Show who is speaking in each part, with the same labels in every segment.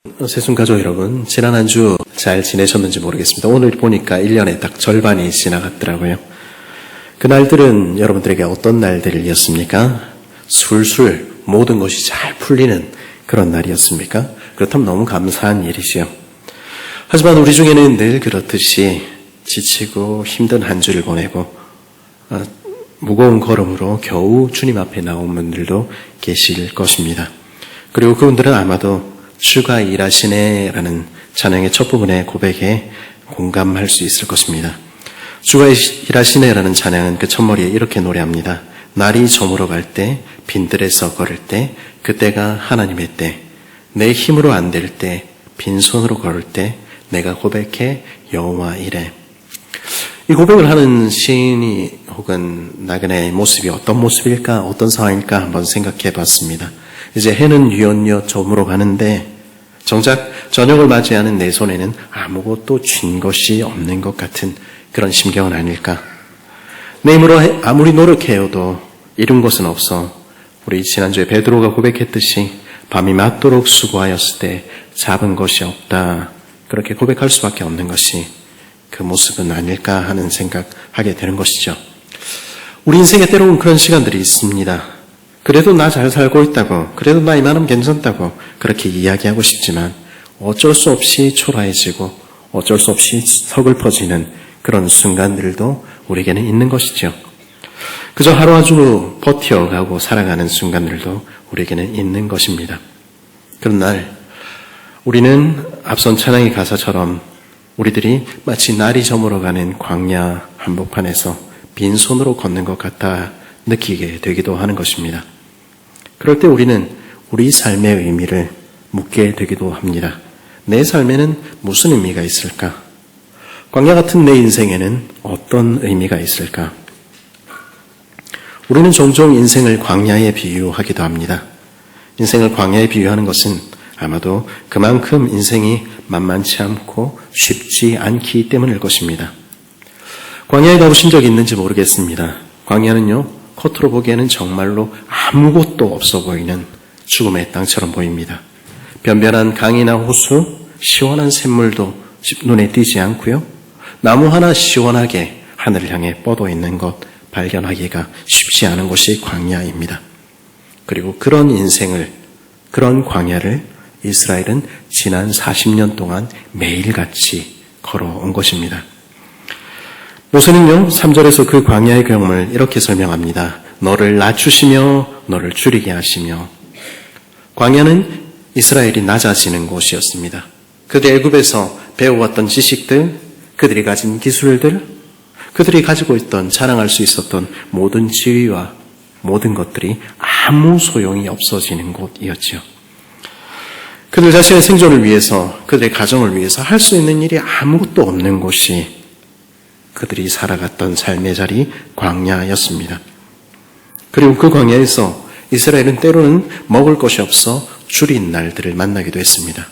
Speaker 1: 새순 가족 여러분, 지난 한 주 잘 지내셨는지 모르겠습니다. 오늘 보니까 1년에 딱 절반이 지나갔더라고요. 그 날들은 여러분들에게 어떤 날들이었습니까? 술술 모든 것이 잘 풀리는 그런 날이었습니까? 그렇다면 너무 감사한 일이지요. 하지만 우리 중에는 늘 그렇듯이 지치고 힘든 한 주를 보내고 무거운 걸음으로 겨우 주님 앞에 나온 분들도 계실 것입니다. 그리고 그분들은 아마도 주가 일하시네 라는 찬양의 첫 부분의 고백에 공감할 수 있을 것입니다. 주가 일하시네 라는 찬양은 그 첫머리에 이렇게 노래합니다. 날이 저물어 갈 때, 빈들에서 걸을 때, 그때가 하나님의 때, 내 힘으로 안 될 때, 빈손으로 걸을 때, 내가 고백해 여호와 이래. 이 고백을 하는 시인이 혹은 나그네의 모습이 어떤 모습일까, 어떤 상황일까 한번 생각해 봤습니다. 이제 해는 뉘엿뉘엿 저물어 가는데 정작 저녁을 맞이하는 내 손에는 아무것도 쥔 것이 없는 것 같은 그런 심경은 아닐까. 내 힘으로 아무리 노력해도 이룬 것은 없어. 우리 지난주에 베드로가 고백했듯이 밤이 맞도록 수고하였을 때 잡은 것이 없다. 그렇게 고백할 수밖에 없는 것이 그 모습은 아닐까 하는 생각하게 되는 것이죠. 우리 인생에 때로는 그런 시간들이 있습니다. 그래도 나 잘 살고 있다고, 그래도 나 이만하면 괜찮다고 그렇게 이야기하고 싶지만 어쩔 수 없이 초라해지고 어쩔 수 없이 서글퍼지는 그런 순간들도 우리에게는 있는 것이죠. 그저 하루아주 버텨가고 살아가는 순간들도 우리에게는 있는 것입니다. 그런 날 우리는 앞선 찬양의 가사처럼 우리들이 마치 날이 저물어가는 광야 한복판에서 빈손으로 걷는 것 같아 느끼게 되기도 하는 것입니다. 그럴 때 우리는 우리 삶의 의미를 묻게 되기도 합니다. 내 삶에는 무슨 의미가 있을까? 광야 같은 내 인생에는 어떤 의미가 있을까? 우리는 종종 인생을 광야에 비유하기도 합니다. 인생을 광야에 비유하는 것은 아마도 그만큼 인생이 만만치 않고 쉽지 않기 때문일 것입니다. 광야에 가보신 적 있는지 모르겠습니다. 광야는요, 겉으로 보기에는 정말로 아무것도 없어 보이는 죽음의 땅처럼 보입니다. 변변한 강이나 호수, 시원한 샘물도 눈에 띄지 않고요. 나무 하나 시원하게 하늘을 향해 뻗어 있는 것 발견하기가 쉽지 않은 곳이 광야입니다. 그리고 그런 인생을, 그런 광야를 이스라엘은 지난 40년 동안 매일같이 걸어온 것입니다. 모세는요, 3절에서 그 광야의 경험을 이렇게 설명합니다. 너를 낮추시며 너를 줄이게 하시며. 광야는 이스라엘이 낮아지는 곳이었습니다. 그들 애굽에서 배워왔던 지식들, 그들이 가진 기술들, 그들이 가지고 있던 자랑할 수 있었던 모든 지위와 모든 것들이 아무 소용이 없어지는 곳이었죠. 그들 자신의 생존을 위해서, 그들의 가정을 위해서 할 수 있는 일이 아무것도 없는 곳이 그들이 살아갔던 삶의 자리 광야였습니다. 그리고 그 광야에서 이스라엘은 때로는 먹을 것이 없어 줄인 날들을 만나기도 했습니다.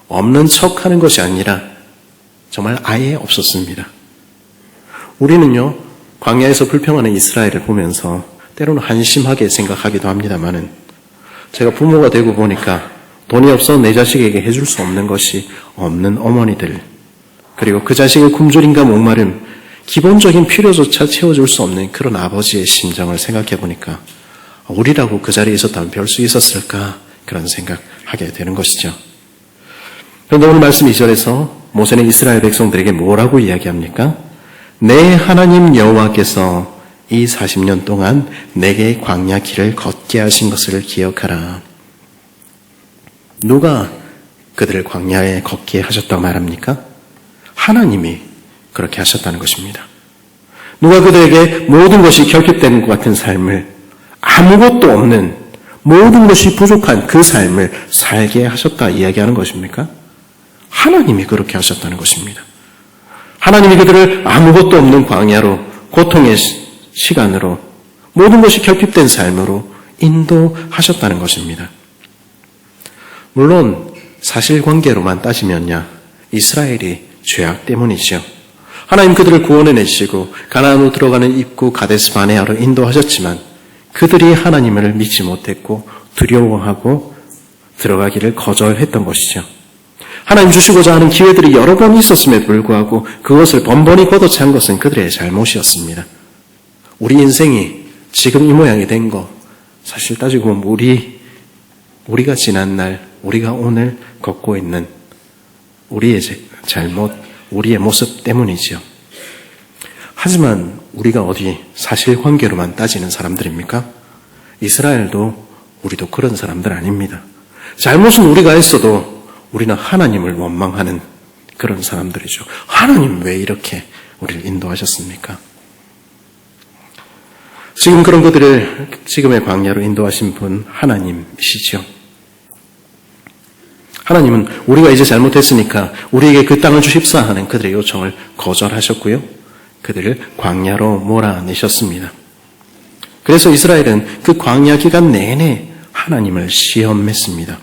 Speaker 1: 없는 척하는 것이 아니라 정말 아예 없었습니다. 우리는요, 광야에서 불평하는 이스라엘을 보면서 때로는 한심하게 생각하기도 합니다만은 제가 부모가 되고 보니까 돈이 없어 내 자식에게 해줄 수 없는 것이 없는 어머니들, 그리고 그 자식의 굶주림과 목마름, 기본적인 필요조차 채워줄 수 없는 그런 아버지의 심정을 생각해 보니까 우리라고 그 자리에 있었다면 별 수 있었을까 그런 생각하게 되는 것이죠. 그런데 오늘 말씀 2절에서 모세는 이스라엘 백성들에게 뭐라고 이야기합니까? 내 하나님 여호와께서 이 40년 동안 내게 광야 길을 걷게 하신 것을 기억하라. 누가 그들을 광야에 걷게 하셨다고 말합니까? 하나님이 그렇게 하셨다는 것입니다. 누가 그들에게 모든 것이 결핍된 것 같은 삶을, 아무것도 없는, 모든 것이 부족한 그 삶을 살게 하셨다 이야기하는 것입니까? 하나님이 그렇게 하셨다는 것입니다. 하나님이 그들을 아무것도 없는 광야로, 고통의 시간으로, 모든 것이 결핍된 삶으로 인도하셨다는 것입니다. 물론 사실관계로만 따지면요, 이스라엘이 죄악 때문이죠. 하나님 그들을 구원해내시고 가나안으로 들어가는 입구 가데스 바네아로 인도하셨지만 그들이 하나님을 믿지 못했고 두려워하고 들어가기를 거절했던 것이죠. 하나님 주시고자 하는 기회들이 여러 번 있었음에도 불구하고 그것을 번번이 걷어차은 것은 그들의 잘못이었습니다. 우리 인생이 지금 이 모양이 된 거 사실 따지고 보면 우리가 지난 날, 우리가 오늘 걷고 있는 우리의 잘못, 우리의 모습 때문이지요. 하지만 우리가 어디 사실관계로만 따지는 사람들입니까? 이스라엘도 우리도 그런 사람들 아닙니다. 잘못은 우리가 했어도 우리는 하나님을 원망하는 그런 사람들이죠. 하나님 왜 이렇게 우리를 인도하셨습니까? 지금 그런 그들을 지금의 광야로 인도하신 분 하나님이시죠. 하나님은 우리가 이제 잘못했으니까 우리에게 그 땅을 주십사 하는 그들의 요청을 거절하셨고요. 그들을 광야로 몰아내셨습니다. 그래서 이스라엘은 그 광야 기간 내내 하나님을 시험했습니다.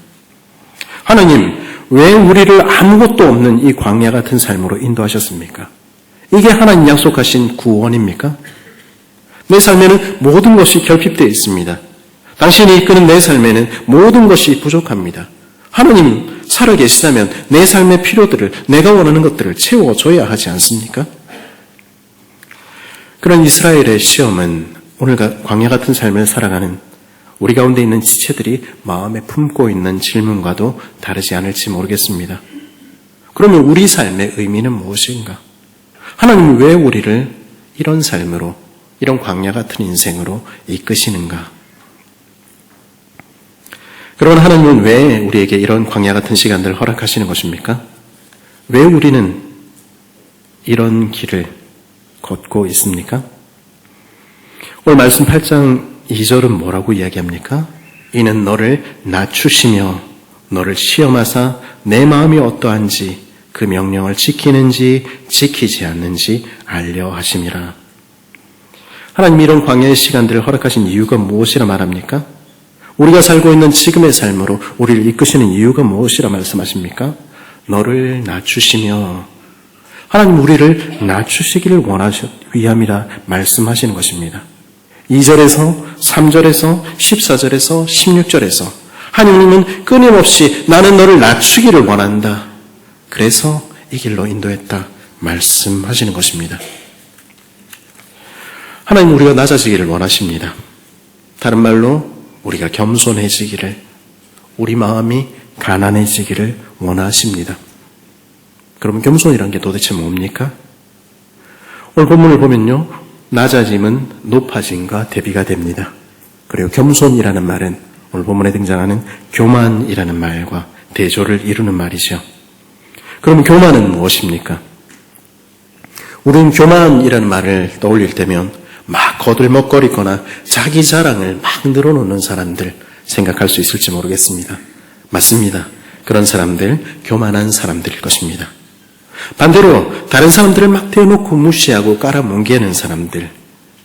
Speaker 1: 하나님, 왜 우리를 아무것도 없는 이 광야 같은 삶으로 인도하셨습니까? 이게 하나님 약속하신 구원입니까? 내 삶에는 모든 것이 결핍되어 있습니다. 당신이 이끄는 내 삶에는 모든 것이 부족합니다. 하나님 살아계시다면 내 삶의 필요들을, 내가 원하는 것들을 채워줘야 하지 않습니까? 그런 이스라엘의 시험은 오늘 광야 같은 삶을 살아가는 우리 가운데 있는 지체들이 마음에 품고 있는 질문과도 다르지 않을지 모르겠습니다. 그러면 우리 삶의 의미는 무엇인가? 하나님은 왜 우리를 이런 삶으로, 이런 광야 같은 인생으로 이끄시는가? 그러면 하나님은 왜 우리에게 이런 광야 같은 시간들을 허락하시는 것입니까? 왜 우리는 이런 길을 걷고 있습니까? 오늘 말씀 8장 2절은 뭐라고 이야기합니까? 이는 너를 낮추시며 너를 시험하사 내 마음이 어떠한지 그 명령을 지키는지 지키지 않는지 알려 하심이라. 하나님이 이런 광야의 시간들을 허락하신 이유가 무엇이라 말합니까? 우리가 살고 있는 지금의 삶으로 우리를 이끄시는 이유가 무엇이라 말씀하십니까? 너를 낮추시며, 하나님 우리를 낮추시기를 원하셨 위함이라 말씀하시는 것입니다. 2절에서 3절에서 14절에서 16절에서 하나님은 끊임없이 나는 너를 낮추기를 원한다. 그래서 이 길로 인도했다 말씀하시는 것입니다. 하나님 우리가 낮아지기를 원하십니다. 다른 말로 우리가 겸손해지기를, 우리 마음이 가난해지기를 원하십니다. 그러면 겸손이란 게 도대체 뭡니까? 오늘 본문을 보면요, 낮아짐은 높아짐과 대비가 됩니다. 그리고 겸손이라는 말은 오늘 본문에 등장하는 교만이라는 말과 대조를 이루는 말이죠. 그럼 교만은 무엇입니까? 우리는 교만이라는 말을 떠올릴 때면 막 거들먹거리거나 자기 자랑을 막 늘어놓는 사람들 생각할 수 있을지 모르겠습니다. 맞습니다. 그런 사람들, 교만한 사람들일 것입니다. 반대로 다른 사람들을 막 대놓고 무시하고 깔아뭉개는 사람들,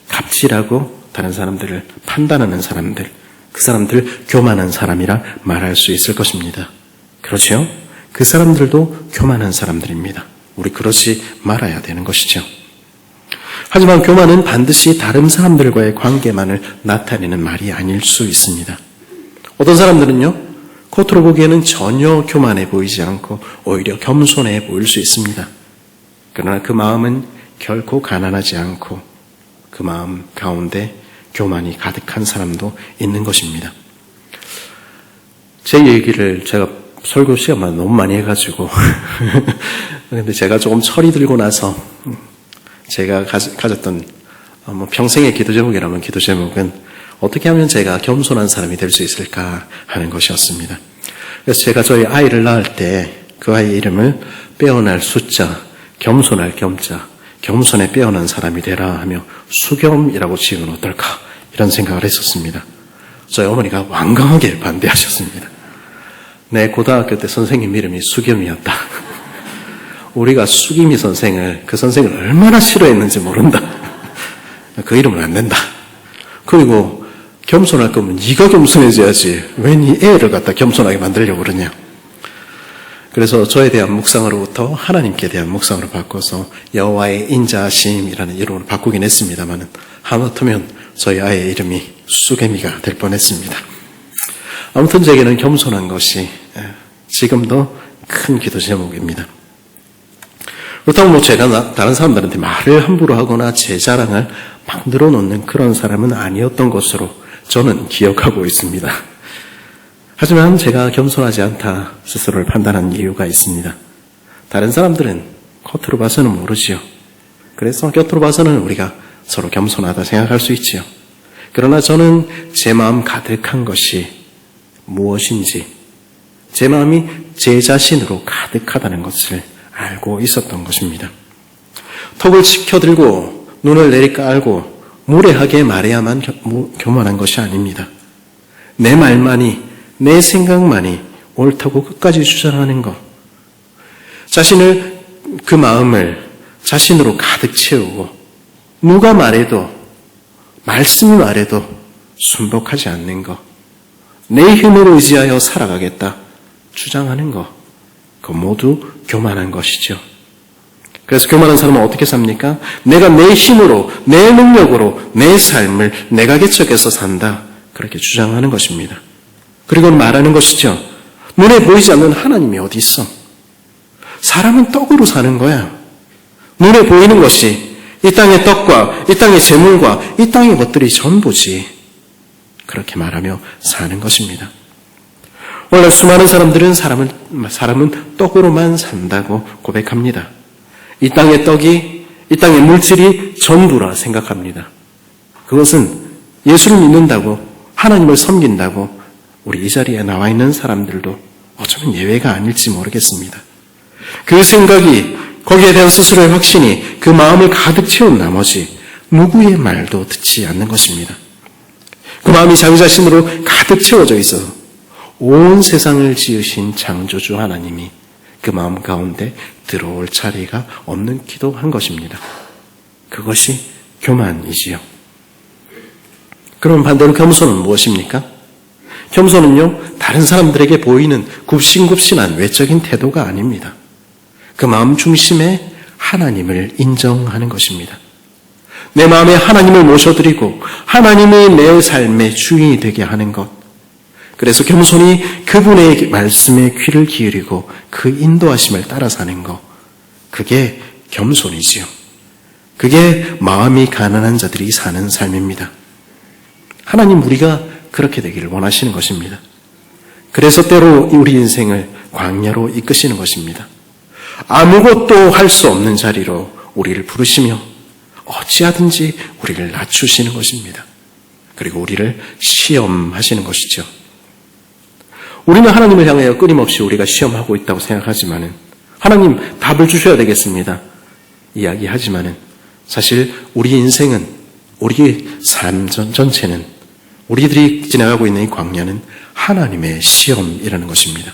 Speaker 1: 갑질하고 다른 사람들을 판단하는 사람들, 그 사람들 교만한 사람이라 말할 수 있을 것입니다. 그렇죠? 그 사람들도 교만한 사람들입니다. 우리 그러지 말아야 되는 것이죠. 하지만 교만은 반드시 다른 사람들과의 관계만을 나타내는 말이 아닐 수 있습니다. 어떤 사람들은요, 겉으로 보기에는 전혀 교만해 보이지 않고 오히려 겸손해 보일 수 있습니다. 그러나 그 마음은 결코 가난하지 않고 그 마음 가운데 교만이 가득한 사람도 있는 것입니다. 제 얘기를 제가 설교 시간만 너무 많이 해가지고 근데 제가 조금 철이 들고 나서 제가 가졌던 평생의 기도 제목이라면 기도 제목은 어떻게 하면 제가 겸손한 사람이 될 수 있을까 하는 것이었습니다. 그래서 제가 저희 아이를 낳을 때 그 아이의 이름을 빼어날 숫자, 겸손할 겸자, 겸손에 빼어난 사람이 되라 하며 수겸이라고 지으면 어떨까 이런 생각을 했었습니다. 저희 어머니가 완강하게 반대하셨습니다. 내 고등학교 때 선생님 이름이 수겸이었다. 우리가 수김이 선생을, 그 선생을 얼마나 싫어했는지 모른다. 그 이름은 안 된다. 그리고 겸손할 거면 네가 겸손해져야지 왜 네 애를 갖다 겸손하게 만들려고 그러냐. 그래서 저에 대한 묵상으로부터 하나님께 대한 묵상으로 바꿔서 여호와의 인자하심이라는 이름으로 바꾸긴 했습니다만 하마터면 저희 아이의 이름이 수개미가 될 뻔했습니다. 아무튼 제게는 겸손한 것이 지금도 큰 기도 제목입니다. 그렇다고 제가 다른 사람들한테 말을 함부로 하거나 제 자랑을 만들어 놓는 그런 사람은 아니었던 것으로 저는 기억하고 있습니다. 하지만 제가 겸손하지 않다 스스로를 판단한 이유가 있습니다. 다른 사람들은 겉으로 봐서는 모르지요. 그래서 겉으로 봐서는 우리가 서로 겸손하다 생각할 수 있지요. 그러나 저는 제 마음 가득한 것이 무엇인지, 제 마음이 제 자신으로 가득하다는 것을 알고 있었던 것입니다. 턱을 치켜들고 눈을 내리깔고 무례하게 말해야만 교만한 것이 아닙니다. 내 말만이, 내 생각만이 옳다고 끝까지 주장하는 것, 자신을, 그 마음을 자신으로 가득 채우고 누가 말해도, 말씀이 말해도 순복하지 않는 것, 내 힘으로 의지하여 살아가겠다 주장하는 것, 그 모두 교만한 것이죠. 그래서 교만한 사람은 어떻게 삽니까? 내가 내 힘으로, 내 능력으로 내 삶을 내가 개척해서 산다, 그렇게 주장하는 것입니다. 그리고 말하는 것이죠. 눈에 보이지 않는 하나님이 어디 있어? 사람은 떡으로 사는 거야. 눈에 보이는 것이 이 땅의 떡과 이 땅의 재물과 이 땅의 것들이 전부지. 그렇게 말하며 사는 것입니다. 원래 수많은 사람들은 사람은 떡으로만 산다고 고백합니다. 이 땅의 떡이, 이 땅의 물질이 전부라 생각합니다. 그것은 예수를 믿는다고, 하나님을 섬긴다고 우리 이 자리에 나와 있는 사람들도 어쩌면 예외가 아닐지 모르겠습니다. 그 생각이, 거기에 대한 스스로의 확신이 그 마음을 가득 채운 나머지 누구의 말도 듣지 않는 것입니다. 그 마음이 자기 자신으로 가득 채워져 있어서 온 세상을 지으신 창조주 하나님이 그 마음 가운데 들어올 자리가 없는 기도한 것입니다. 그것이 교만이지요. 그럼 반대로 겸손은 무엇입니까? 겸손은요, 다른 사람들에게 보이는 굽신굽신한 외적인 태도가 아닙니다. 그 마음 중심에 하나님을 인정하는 것입니다. 내 마음에 하나님을 모셔드리고 하나님이 내 삶의 주인이 되게 하는 것. 그래서 겸손히 그분의 말씀에 귀를 기울이고 그 인도하심을 따라 사는 것. 그게 겸손이지요. 그게 마음이 가난한 자들이 사는 삶입니다. 하나님, 우리가 그렇게 되기를 원하시는 것입니다. 그래서 때로 우리 인생을 광야로 이끄시는 것입니다. 아무것도 할 수 없는 자리로 우리를 부르시며 어찌하든지 우리를 낮추시는 것입니다. 그리고 우리를 시험하시는 것이죠. 우리는 하나님을 향하여 끊임없이 우리가 시험하고 있다고 생각하지만은, 하나님 답을 주셔야 되겠습니다 이야기하지만은, 사실 우리 인생은, 우리 삶 전체는, 우리들이 지나가고 있는 이 광야는 하나님의 시험이라는 것입니다.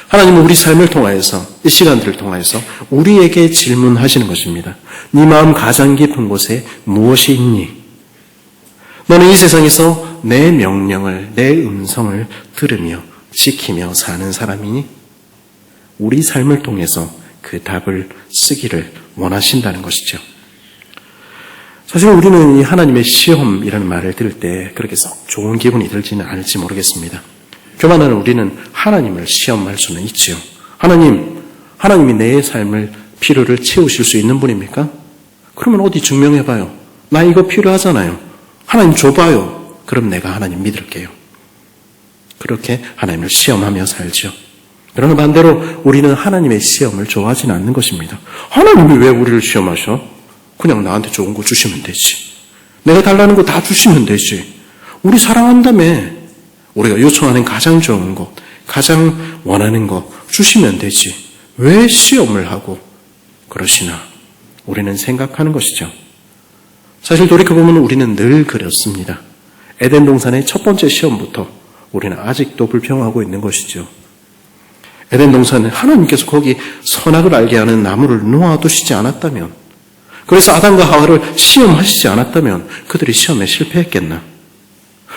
Speaker 1: 하나님은 우리 삶을 통하여서, 이 시간들을 통하여서 우리에게 질문하시는 것입니다. 네 마음 가장 깊은 곳에 무엇이 있니? 너는 이 세상에서 내 명령을, 내 음성을 들으며 지키며 사는 사람이니? 우리 삶을 통해서 그 답을 쓰기를 원하신다는 것이죠. 사실 우리는 이 하나님의 시험이라는 말을 들을 때 그렇게 썩 좋은 기분이 들지는 않을지 모르겠습니다. 교만한 우리는 하나님을 시험할 수는 있지요. 하나님이 내 삶을, 필요를 채우실 수 있는 분입니까? 그러면 어디 증명해봐요. 나 이거 필요하잖아요. 하나님 줘봐요. 그럼 내가 하나님 믿을게요. 그렇게 하나님을 시험하며 살죠. 그러나 반대로 우리는 하나님의 시험을 좋아하지는 않는 것입니다. 하나님이 왜 우리를 시험하셔? 그냥 나한테 좋은 거 주시면 되지. 내가 달라는 거 다 주시면 되지. 우리 사랑한다며. 우리가 요청하는 가장 좋은 것, 가장 원하는 것 주시면 되지. 왜 시험을 하고 그러시나? 우리는 생각하는 것이죠. 사실 돌이켜보면 우리는 늘 그렇습니다. 에덴 동산의 첫 번째 시험부터 우리는 아직도 불평하고 있는 것이죠. 에덴 동산은 하나님께서 거기 선악을 알게 하는 나무를 놓아두시지 않았다면, 그래서 아담과 하와를 시험하시지 않았다면 그들이 시험에 실패했겠나?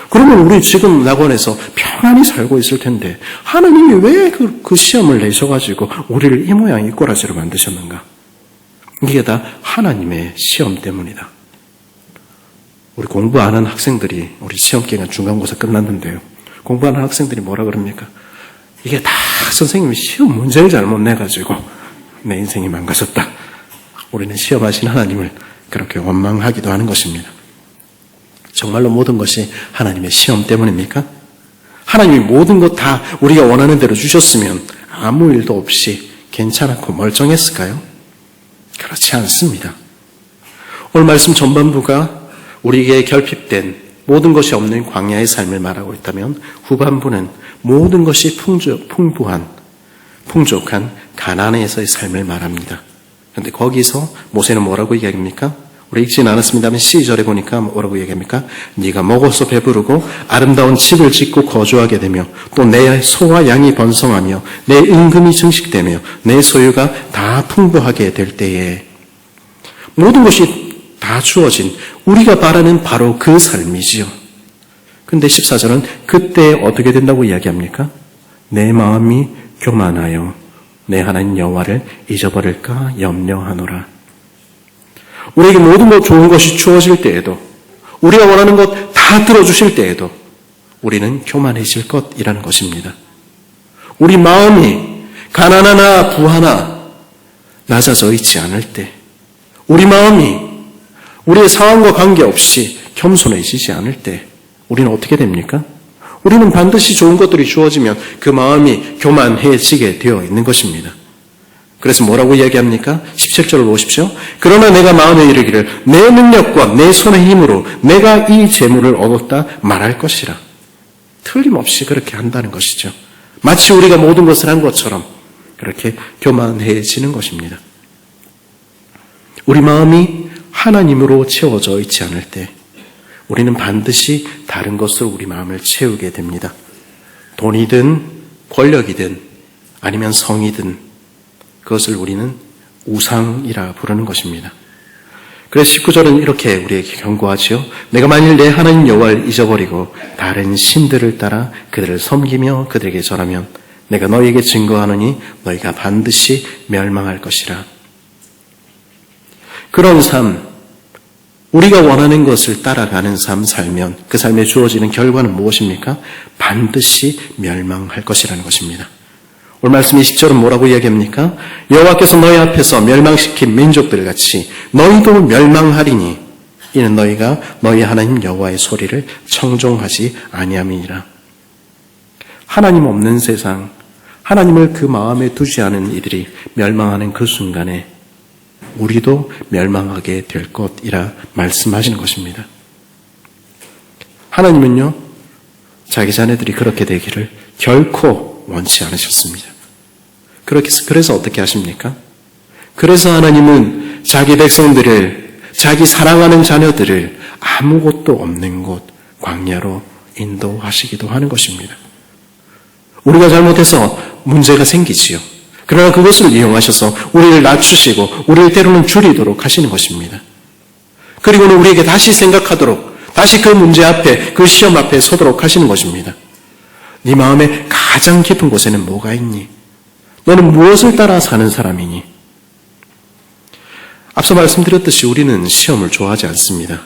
Speaker 1: 그러면 우리 지금 낙원에서 평안히 살고 있을 텐데 하나님이 왜 그 시험을 내셔가지고 우리를 이 모양 이 꼬라지로 만드셨는가? 이게 다 하나님의 시험 때문이다. 우리 공부 안 한 학생들이, 우리 시험 기간 중간고사 끝났는데요, 공부 안 한 학생들이 뭐라 그럽니까? 이게 다 선생님이 시험 문제를 잘못 내가지고 내 인생이 망가졌다. 우리는 시험하신 하나님을 그렇게 원망하기도 하는 것입니다. 정말로 모든 것이 하나님의 시험 때문입니까? 하나님이 모든 것 다 우리가 원하는 대로 주셨으면 아무 일도 없이 괜찮았고 멀쩡했을까요? 그렇지 않습니다. 오늘 말씀 전반부가 우리에게 결핍된 모든 것이 없는 광야의 삶을 말하고 있다면 후반부는 모든 것이 풍족한 가나안에서의 삶을 말합니다. 그런데 거기서 모세는 뭐라고 이야기합니까? 우리 읽지는 않았습니다만 12절에 보니까 뭐라고 얘기합니까? 네가 먹어서 배부르고 아름다운 집을 짓고 거주하게 되며 또 내 소와 양이 번성하며 내 은금이 증식되며 내 소유가 다 풍부하게 될 때에 모든 것이 다 주어진 우리가 바라는 바로 그 삶이지요. 근데 14절은 그때 어떻게 된다고 이야기합니까? 내 마음이 교만하여 내 하나님 여호와를 잊어버릴까 염려하노라. 우리에게 모든 것 좋은 것이 주어질 때에도 우리가 원하는 것 다 들어주실 때에도 우리는 교만해질 것이라는 것입니다. 우리 마음이 가난하나 부하나 낮아져 있지 않을 때 우리 마음이 우리의 상황과 관계없이 겸손해지지 않을 때 우리는 어떻게 됩니까? 우리는 반드시 좋은 것들이 주어지면 그 마음이 교만해지게 되어 있는 것입니다. 그래서 뭐라고 이야기합니까? 17절을 보십시오. 그러나 내가 마음에 이르기를 내 능력과 내 손의 힘으로 내가 이 재물을 얻었다 말할 것이라. 틀림없이 그렇게 한다는 것이죠. 마치 우리가 모든 것을 한 것처럼 그렇게 교만해지는 것입니다. 우리 마음이 하나님으로 채워져 있지 않을 때 우리는 반드시 다른 것으로 우리 마음을 채우게 됩니다. 돈이든 권력이든 아니면 성이든 그것을 우리는 우상이라 부르는 것입니다. 그래서 19절은 이렇게 우리에게 경고하지요. 내가 만일 내 하나님 여호와를 잊어버리고 다른 신들을 따라 그들을 섬기며 그들에게 절하면 내가 너희에게 증거하노니 너희가 반드시 멸망할 것이라. 그런 삶, 우리가 원하는 것을 따라가는 삶 살면 그 삶에 주어지는 결과는 무엇입니까? 반드시 멸망할 것이라는 것입니다. 오늘 말씀 20절은 뭐라고 이야기합니까? 여호와께서 너희 앞에서 멸망시킨 민족들 같이 너희도 멸망하리니 이는 너희가 너희 하나님 여호와의 소리를 청종하지 아니함이니라. 하나님 없는 세상, 하나님을 그 마음에 두지 않은 이들이 멸망하는 그 순간에 우리도 멸망하게 될 것이라 말씀하시는 것입니다. 하나님은요, 자기 자녀들이 그렇게 되기를 결코 원치 않으셨습니다. 그래서 어떻게 하십니까? 그래서 하나님은 자기 백성들을, 자기 사랑하는 자녀들을 아무것도 없는 곳, 광야로 인도하시기도 하는 것입니다. 우리가 잘못해서 문제가 생기지요. 그러나 그것을 이용하셔서 우리를 낮추시고 우리를 때로는 줄이도록 하시는 것입니다. 그리고는 우리에게 다시 생각하도록, 다시 그 문제 앞에, 그 시험 앞에 서도록 하시는 것입니다. 네 마음에 가장 깊은 곳에는 뭐가 있니? 너는 무엇을 따라 사는 사람이니? 앞서 말씀드렸듯이 우리는 시험을 좋아하지 않습니다.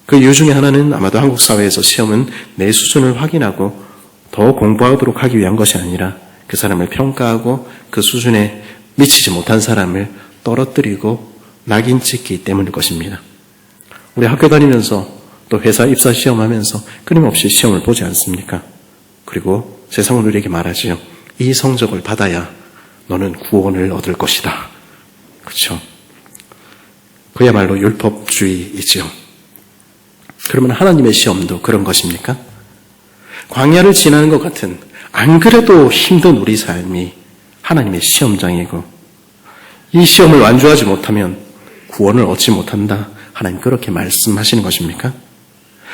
Speaker 1: 그 이유 중에 하나는 아마도 한국 사회에서 시험은 내 수준을 확인하고 더 공부하도록 하기 위한 것이 아니라 그 사람을 평가하고 그 수준에 미치지 못한 사람을 떨어뜨리고 낙인 찍기 때문일 것입니다. 우리 학교 다니면서 또 회사 입사 시험하면서 끊임없이 시험을 보지 않습니까? 그리고 세상은 우리에게 말하지요. 이 성적을 받아야 너는 구원을 얻을 것이다. 그렇죠? 그야말로 율법주의이지요. 그러면 하나님의 시험도 그런 것입니까? 광야를 지나는 것 같은 안 그래도 힘든 우리 삶이 하나님의 시험장이고 이 시험을 완주하지 못하면 구원을 얻지 못한다. 하나님 그렇게 말씀하시는 것입니까?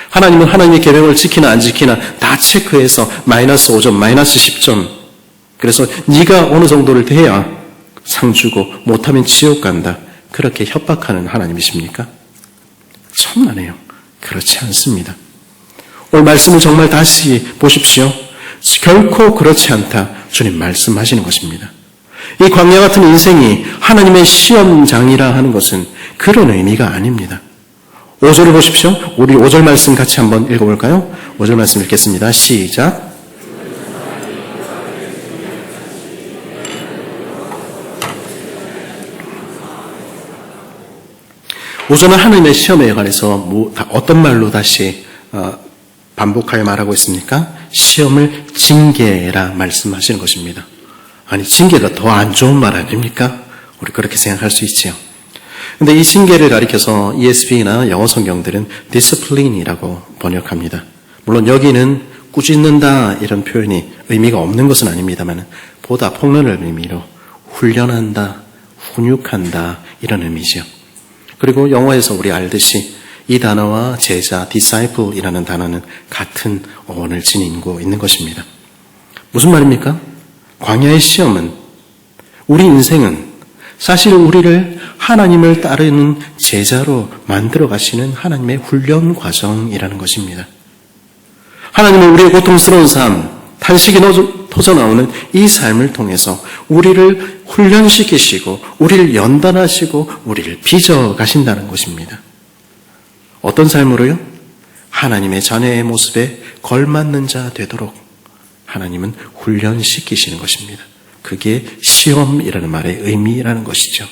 Speaker 1: 하나님은 하나님의 계명을 지키나 안 지키나 다 체크해서 마이너스 5점, 마이너스 10점. 그래서 네가 어느 정도를 돼야 상 주고 못하면 지옥 간다. 그렇게 협박하는 하나님이십니까? 천만에요. 그렇지 않습니다. 오늘 말씀을 정말 다시 보십시오. 결코 그렇지 않다. 주님 말씀하시는 것입니다. 이 광야 같은 인생이 하나님의 시험장이라 하는 것은 그런 의미가 아닙니다. 5절을 보십시오. 우리 5절 말씀 같이 한번 읽어볼까요? 5절 말씀 읽겠습니다. 시작. 우선은 하나님의 시험에 관해서 어떤 말로 다시 반복하여 말하고 있습니까? 시험을 징계라 말씀하시는 것입니다. 아니, 징계가 더 안 좋은 말 아닙니까? 우리 그렇게 생각할 수 있지요. 근데 이 징계를 가리켜서 ESV나 영어 성경들은 discipline이라고 번역합니다. 물론 여기는 꾸짖는다 이런 표현이 의미가 없는 것은 아닙니다만 보다 폭넓은 의미로 훈련한다, 훈육한다 이런 의미죠. 그리고 영어에서 우리 알듯이 이 단어와 제자, disciple이라는 단어는 같은 어원을 지니고 있는 것입니다. 무슨 말입니까? 광야의 시험은, 우리 인생은 사실 우리를 하나님을 따르는 제자로 만들어 가시는 하나님의 훈련 과정이라는 것입니다. 하나님은 우리의 고통스러운 삶, 탄식이 터져나오는 이 삶을 통해서 우리를 훈련시키시고 우리를 연단하시고 우리를 빚어 가신다는 것입니다. 어떤 삶으로요? 하나님의 자녀의 모습에 걸맞는 자 되도록 하나님은 훈련시키시는 것입니다. 그게 시험이라는 말의 의미라는 것이죠.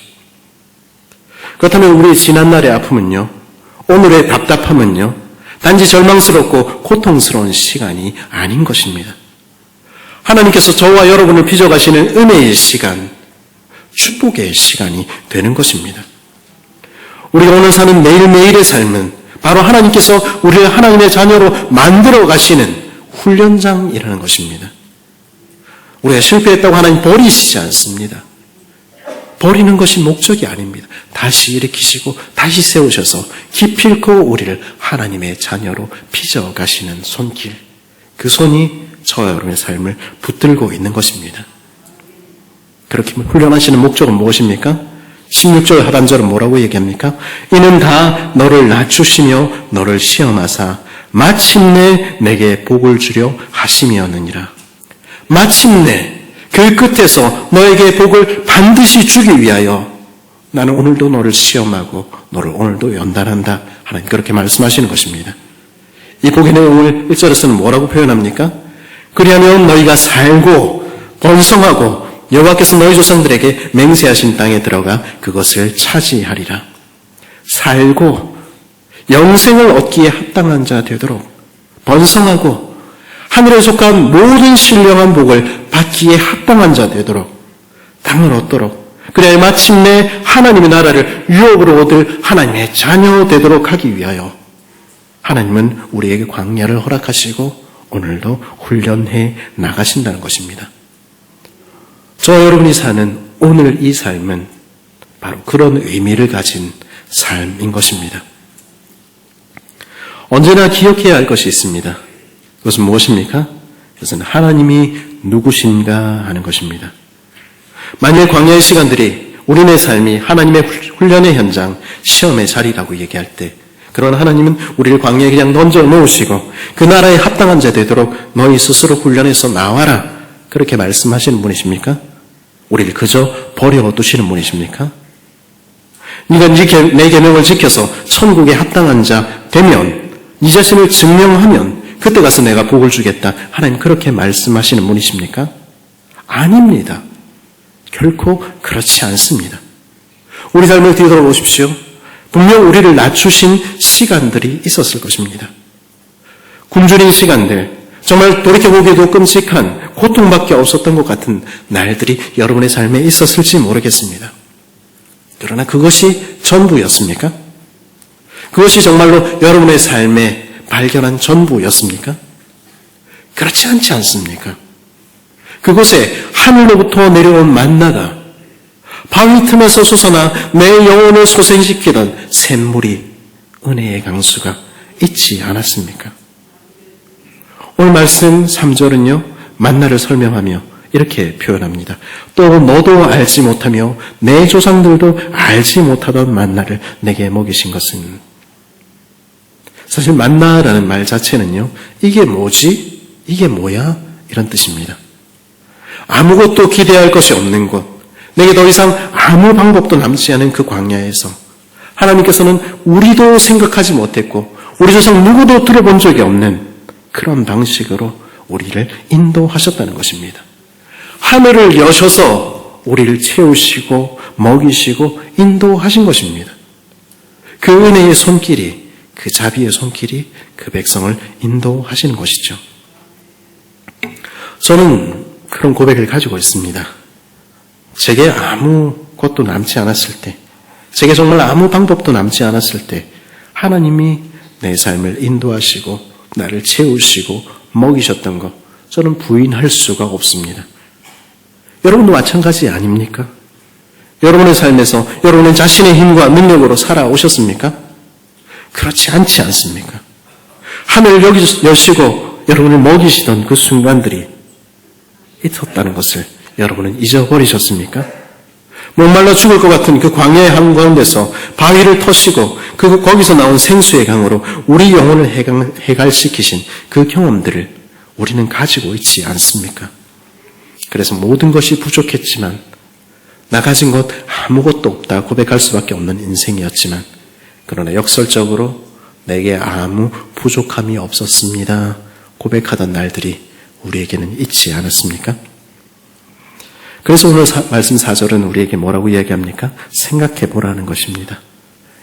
Speaker 1: 그렇다면 우리의 지난날의 아픔은요, 오늘의 답답함은요, 단지 절망스럽고 고통스러운 시간이 아닌 것입니다. 하나님께서 저와 여러분을 빚어가시는 은혜의 시간, 축복의 시간이 되는 것입니다. 우리가 오늘 사는 매일매일의 삶은 바로 하나님께서 우리를 하나님의 자녀로 만들어 가시는 훈련장이라는 것입니다. 우리가 실패했다고 하나님 버리시지 않습니다. 버리는 것이 목적이 아닙니다. 다시 일으키시고 다시 세우셔서 기필코 우리를 하나님의 자녀로 빚어 가시는 손길, 그 손이 저와 여러분의 삶을 붙들고 있는 것입니다. 그렇게 훈련하시는 목적은 무엇입니까? 16절 하반절은 뭐라고 얘기합니까? 이는 다 너를 낮추시며 너를 시험하사 마침내 내게 복을 주려 하심이었느니라. 마침내 그 끝에서 너에게 복을 반드시 주기 위하여 나는 오늘도 너를 시험하고 너를 오늘도 연단한다. 하나님 그렇게 말씀하시는 것입니다. 이 복의 내용을 1절에서는 뭐라고 표현합니까? 그리하면 너희가 살고 번성하고 여호와께서 너희 조상들에게 맹세하신 땅에 들어가 그것을 차지하리라. 살고 영생을 얻기에 합당한 자 되도록 번성하고 하늘에 속한 모든 신령한 복을 받기에 합당한 자 되도록 땅을 얻도록 그래야 마침내 하나님의 나라를 유업으로 얻을 하나님의 자녀 되도록 하기 위하여 하나님은 우리에게 광야를 허락하시고 오늘도 훈련해 나가신다는 것입니다. 저와 여러분이 사는 오늘 이 삶은 바로 그런 의미를 가진 삶인 것입니다. 언제나 기억해야 할 것이 있습니다. 그것은 무엇입니까? 그것은 하나님이 누구신가 하는 것입니다. 만일 광야의 시간들이 우리네 삶이 하나님의 훈련의 현장, 시험의 자리라고 얘기할 때 그런 하나님은 우리를 광야에 그냥 던져 놓으시고 그 나라에 합당한 자 되도록 너희 스스로 훈련해서 나와라 그렇게 말씀하시는 분이십니까? 우리를 그저 버려두시는 분이십니까? 네가 내 계명을 지켜서 천국에 합당한 자 되면 네 자신을 증명하면 그때 가서 내가 복을 주겠다. 하나님 그렇게 말씀하시는 분이십니까? 아닙니다. 결코 그렇지 않습니다. 우리 삶을 뒤돌아보십시오. 분명 우리를 낮추신 시간들이 있었을 것입니다. 굶주린 시간들, 정말 돌이켜보기에도 끔찍한 고통밖에 없었던 것 같은 날들이 여러분의 삶에 있었을지 모르겠습니다. 그러나 그것이 전부였습니까? 그것이 정말로 여러분의 삶에 발견한 전부였습니까? 그렇지 않지 않습니까? 그곳에 하늘로부터 내려온 만나가 바위 틈에서 솟아나 내 영혼을 소생시키던 샘물이 은혜의 강수가 있지 않았습니까? 오늘 말씀 3절은요, 만나를 설명하며 이렇게 표현합니다. 또 너도 알지 못하며 내 조상들도 알지 못하던 만나를 내게 먹이신 것은. 사실 만나라는 말 자체는요, 이게 뭐지? 이게 뭐야? 이런 뜻입니다. 아무것도 기대할 것이 없는 곳, 내게 더 이상 아무 방법도 남지 않은 그 광야에서 하나님께서는 우리도 생각하지 못했고 우리 조상 누구도 들어본 적이 없는 그런 방식으로 우리를 인도하셨다는 것입니다. 하늘을 여셔서 우리를 채우시고 먹이시고 인도하신 것입니다. 그 은혜의 손길이, 그 자비의 손길이 그 백성을 인도하시는 것이죠. 저는 그런 고백을 가지고 있습니다. 제게 아무것도 남지 않았을 때, 제게 정말 아무 방법도 남지 않았을 때 하나님이 내 삶을 인도하시고 나를 채우시고 먹이셨던 것, 저는 부인할 수가 없습니다. 여러분도 마찬가지 아닙니까? 여러분의 삶에서 여러분의 자신의 힘과 능력으로 살아오셨습니까? 그렇지 않지 않습니까? 하늘 여시고 여러분을 먹이시던 그 순간들이 있었다는 것을 여러분은 잊어버리셨습니까? 목말라 죽을 것 같은 그 광야의 한가운데서 바위를 터시고 거기서 나온 생수의 강으로 우리 영혼을 해갈시키신 그 경험들을 우리는 가지고 있지 않습니까? 그래서 모든 것이 부족했지만 나 가진 것 아무것도 없다 고백할 수밖에 없는 인생이었지만 그러나 역설적으로 내게 아무 부족함이 없었습니다 고백하던 날들이 우리에게는 있지 않았습니까? 그래서 오늘 말씀 4절은 우리에게 뭐라고 이야기합니까? 생각해 보라는 것입니다.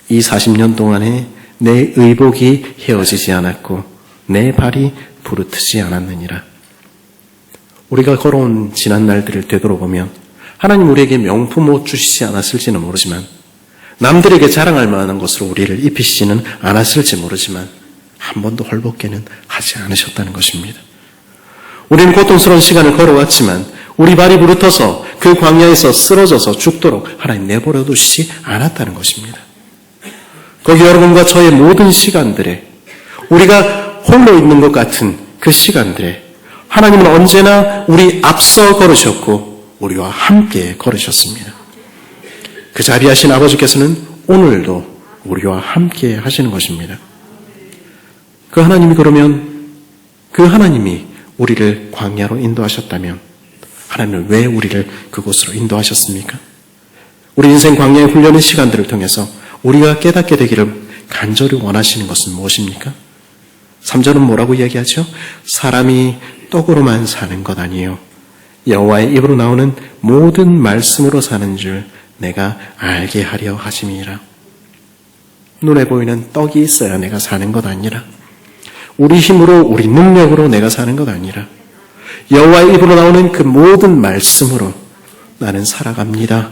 Speaker 1: 이 40년 동안에 내 의복이 헤어지지 않았고 내 발이 부르트지 않았느니라. 우리가 걸어온 지난 날들을 되돌아보면 하나님 우리에게 명품 옷 주시지 않았을지는 모르지만 남들에게 자랑할 만한 것으로 우리를 입히시지는 않았을지 모르지만 한 번도 헐벗게는 하지 않으셨다는 것입니다. 우리는 고통스러운 시간을 걸어왔지만 우리 발이 부르터서 그 광야에서 쓰러져서 죽도록 하나님 내버려 두시지 않았다는 것입니다. 거기 여러분과 저의 모든 시간들에 우리가 홀로 있는 것 같은 그 시간들에 하나님은 언제나 우리 앞서 걸으셨고 우리와 함께 걸으셨습니다. 그 자비하신 아버지께서는 오늘도 우리와 함께 하시는 것입니다. 그 하나님이 그러면 그 하나님이 우리를 광야로 인도하셨다면 하나님은 왜 우리를 그곳으로 인도하셨습니까? 우리 인생 광야의 훈련의 시간들을 통해서 우리가 깨닫게 되기를 간절히 원하시는 것은 무엇입니까? 3절은 뭐라고 이야기하죠? 사람이 떡으로만 사는 것 아니요 여호와의 입으로 나오는 모든 말씀으로 사는 줄 내가 알게 하려 하심이라. 눈에 보이는 떡이 있어야 내가 사는 것 아니라 우리 힘으로 우리 능력으로 내가 사는 것 아니라 여호와의 입으로 나오는 그 모든 말씀으로 나는 살아갑니다.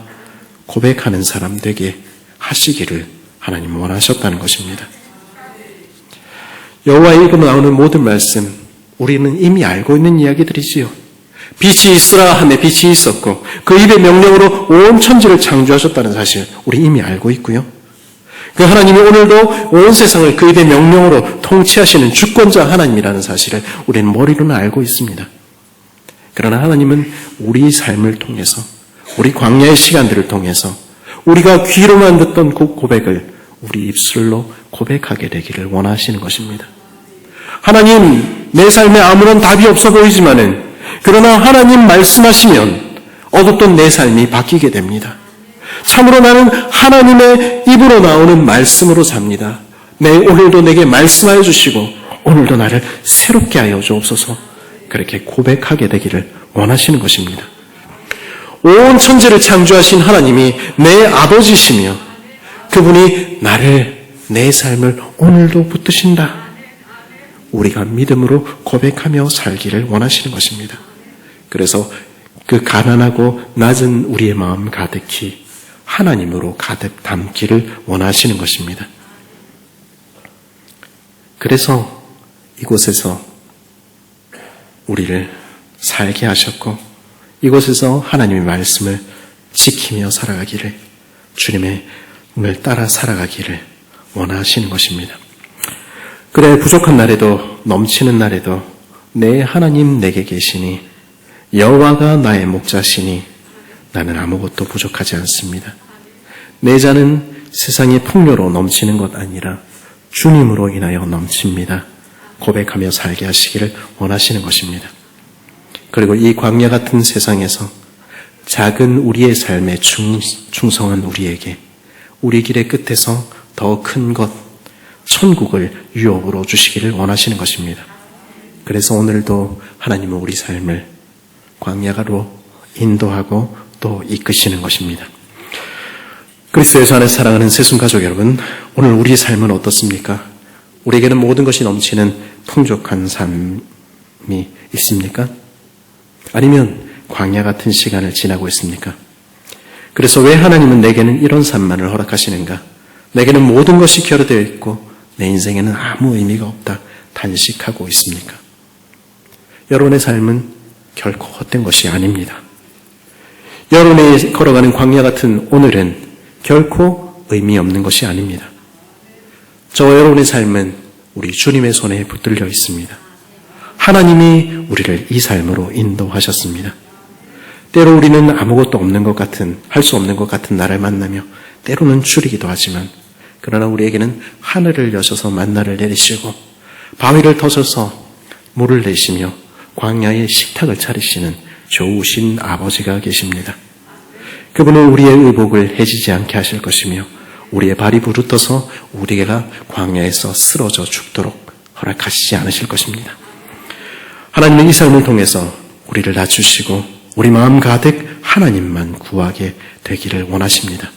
Speaker 1: 고백하는 사람 되게 하시기를 하나님 원하셨다는 것입니다. 여호와의 입으로 나오는 모든 말씀, 우리는 이미 알고 있는 이야기들이지요. 빛이 있으라 하매 빛이 있었고 그 입의 명령으로 온 천지를 창조하셨다는 사실 우리 이미 알고 있고요. 그 하나님이 오늘도 온 세상을 그 입의 명령으로 통치하시는 주권자 하나님이라는 사실을 우리는 머리로는 알고 있습니다. 그러나 하나님은 우리 삶을 통해서 우리 광야의 시간들을 통해서 우리가 귀로만 듣던 그 고백을 우리 입술로 고백하게 되기를 원하시는 것입니다. 하나님, 내 삶에 아무런 답이 없어 보이지만은 그러나 하나님 말씀하시면 어둡던 내 삶이 바뀌게 됩니다. 참으로 나는 하나님의 입으로 나오는 말씀으로 삽니다. 오늘도 내게 말씀하여 주시고 오늘도 나를 새롭게 하여 주옵소서. 그렇게 고백하게 되기를 원하시는 것입니다. 온 천지를 창조하신 하나님이 내 아버지시며 그분이 나를, 내 삶을 오늘도 붙드신다. 우리가 믿음으로 고백하며 살기를 원하시는 것입니다. 그래서 그 가난하고 낮은 우리의 마음 가득히 하나님으로 가득 담기를 원하시는 것입니다. 그래서 이곳에서 우리를 살게 하셨고 이곳에서 하나님의 말씀을 지키며 살아가기를 주님의 을 따라 살아가기를 원하시는 것입니다. 그래 부족한 날에도 넘치는 날에도 내 하나님 내게 계시니 여호와가 나의 목자시니 나는 아무것도 부족하지 않습니다. 내 잔은 세상의 풍요로 넘치는 것 아니라 주님으로 인하여 넘칩니다. 고백하며 살게 하시기를 원하시는 것입니다. 그리고 이 광야 같은 세상에서 작은 우리의 삶에 충성한 우리에게 우리 길의 끝에서 더 큰 것, 천국을 유업으로 주시기를 원하시는 것입니다. 그래서 오늘도 하나님은 우리 삶을 광야가로 인도하고 또 이끄시는 것입니다. 그리스도예수 안에서 사랑하는 새순 가족 여러분, 오늘 우리 삶은 어떻습니까? 우리에게는 모든 것이 넘치는 풍족한 삶이 있습니까? 아니면 광야 같은 시간을 지나고 있습니까? 그래서 왜 하나님은 내게는 이런 삶만을 허락하시는가? 내게는 모든 것이 결여되어 있고 내 인생에는 아무 의미가 없다 단식하고 있습니까? 여러분의 삶은 결코 헛된 것이 아닙니다. 여러분이 걸어가는 광야 같은 오늘은 결코 의미 없는 것이 아닙니다. 저와 여러분의 삶은 우리 주님의 손에 붙들려 있습니다. 하나님이 우리를 이 삶으로 인도하셨습니다. 때로 우리는 아무것도 없는 것 같은, 할 수 없는 것 같은 나를 만나며 때로는 줄이기도 하지만 그러나 우리에게는 하늘을 여셔서 만나를 내리시고 바위를 터셔서 물을 내시며 광야에 식탁을 차리시는 좋으신 아버지가 계십니다. 그분은 우리의 의복을 해지지 않게 하실 것이며 우리의 발이 부르떠서 우리가 광야에서 쓰러져 죽도록 허락하시지 않으실 것입니다. 하나님은 이 삶을 통해서 우리를 낮추시고 우리 마음 가득 하나님만 구하게 되기를 원하십니다.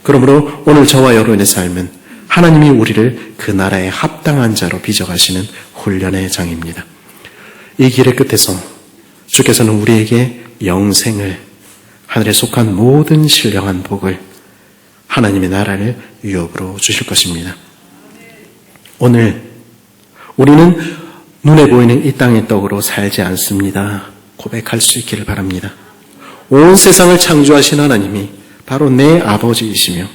Speaker 1: 그러므로 오늘 저와 여러분의 삶은 하나님이 우리를 그 나라에 합당한 자로 빚어가시는 훈련의 장입니다. 이 길의 끝에서 주께서는 우리에게 영생을, 하늘에 속한 모든 신령한 복을, 하나님의 나라를 유업으로 주실 것입니다. 오늘 우리는 눈에 보이는 이 땅의 떡으로 살지 않습니다. 고백할 수 있기를 바랍니다. 온 세상을 창조하신 하나님이 바로 내 아버지이시며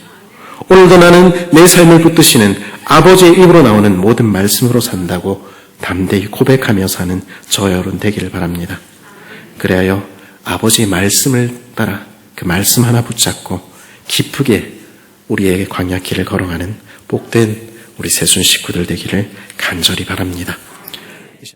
Speaker 1: 오늘도 나는 내 삶을 붙드시는 아버지의 입으로 나오는 모든 말씀으로 산다고 담대히 고백하며 사는 저 여러분 되기를 바랍니다. 그래야 아버지의 말씀을 따라 그 말씀 하나 붙잡고 기쁘게 우리의 광야 길을 걸어가는 복된 우리 새순 식구들 되기를 간절히 바랍니다.